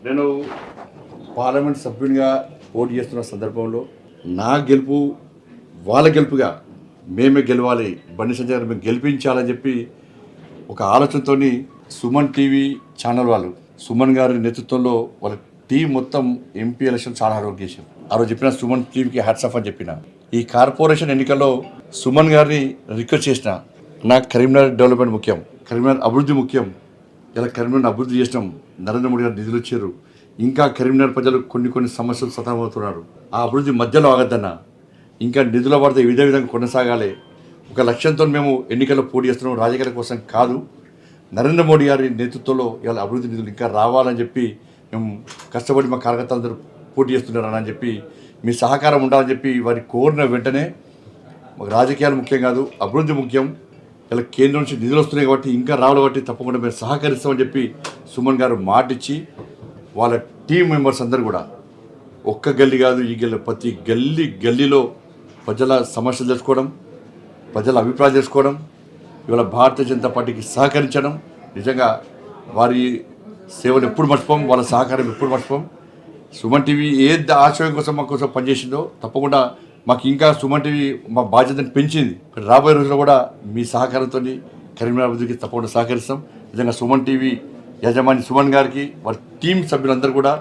నేను పార్లమెంట్ సభ్యునిగా పోటీ చేస్తున్న సందర్భంలో నా గెలుపు వాళ్ళ గెలుపుగా మేమే గెలవాలి, బండి సంజయ్ గారు మేము గెలిపించాలని చెప్పి ఒక ఆలోచనతో సుమన్ టీవీ ఛానల్ వాళ్ళు సుమన్ గారి నేతృత్వంలో వాళ్ళ టీం మొత్తం ఎంపీ ఎలక్షన్ చాలా హార్డ్ వర్క్ చేశారు. ఆ రోజు చెప్పిన సుమన్ టీవీకి హ్యాట్స్ ఆఫ్ అని చెప్పిన. ఈ కార్పొరేషన్ ఎన్నికల్లో సుమన్ గారిని రిక్వెస్ట్ చేసిన, నాకు కరీంనగర్ డెవలప్మెంట్ ముఖ్యం, కరీంనగర్ అభివృద్ధి ముఖ్యం. ఇలా కరీంనగర్ అభివృద్ధి చేసినాం, నరేంద్ర మోడీ గారు నిధులు ఇచ్చారు, ఇంకా కరీంనగర్ ప్రజలు కొన్ని సమస్యలు సతమవుతున్నారు, ఆ అభివృద్ధి మధ్యలో ఆగద్దన్న, ఇంకా నిధుల పడితే ఇదే విధంగా కొనసాగాలి. ఒక లక్ష్యంతో మేము ఎన్నికల్లో పోటీ చేస్తున్నాం, రాజకీయాల కోసం కాదు. నరేంద్ర మోడీ గారి నేతృత్వంలో ఇవాళ అభివృద్ధి నిధులు ఇంకా రావాలని చెప్పి మేము కష్టపడి మా కార్యకర్తలందరూ పోటీ చేస్తున్నారని చెప్పి మీ సహకారం ఉండాలని చెప్పి వారి కోరిన వెంటనే మాకు రాజకీయాలు ముఖ్యం కాదు, అభివృద్ధి ముఖ్యం, ఇలా కేంద్రం నుంచి నిధులు వస్తున్నాయి కాబట్టి ఇంకా రావాలి కాబట్టి తప్పకుండా మేము సహకరిస్తామని చెప్పి సుమన్ గారు మాటిచ్చి వాళ్ళ టీం మెంబర్స్ అందరూ కూడా ఒక్క గల్లీ కాదు ఈ గల్లీ ప్రతి గల్లీలో ప్రజల సమస్యలు తెలుసుకోవడం, ప్రజల అభిప్రాయాలు తెలుసుకోవడం, ఇవాళ భారతీయ జనతా పార్టీకి సహకరించడం, నిజంగా వారి సేవలు ఎప్పుడు మర్చిపోం, వాళ్ళ సహకారం ఎప్పుడు మర్చిపోం. సుమన్ టీవీ ఏ ఆశయం కోసం మా కోసం పనిచేసిందో తప్పకుండా మాకు ఇంకా సుమన్ టీవీ మా బాధ్యతను పెంచింది. రాబోయే రోజుల్లో కూడా మీ సహకారంతో కరీంనగర్ అభివృద్ధికి తప్పకుండా సహకరిస్తాం. నిజంగా సుమన్ టీవీ యజమాని సుమన్ గారికి వారి టీం సభ్యులందరూ కూడా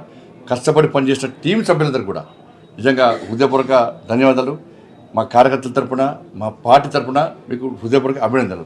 కష్టపడి పనిచేసిన టీం సభ్యులందరూ కూడా నిజంగా హృదయపూర్వక ధన్యవాదాలు. మా కార్యకర్తల తరపున, మా పార్టీ తరపున మీకు హృదయపూర్వక అభినందనలు.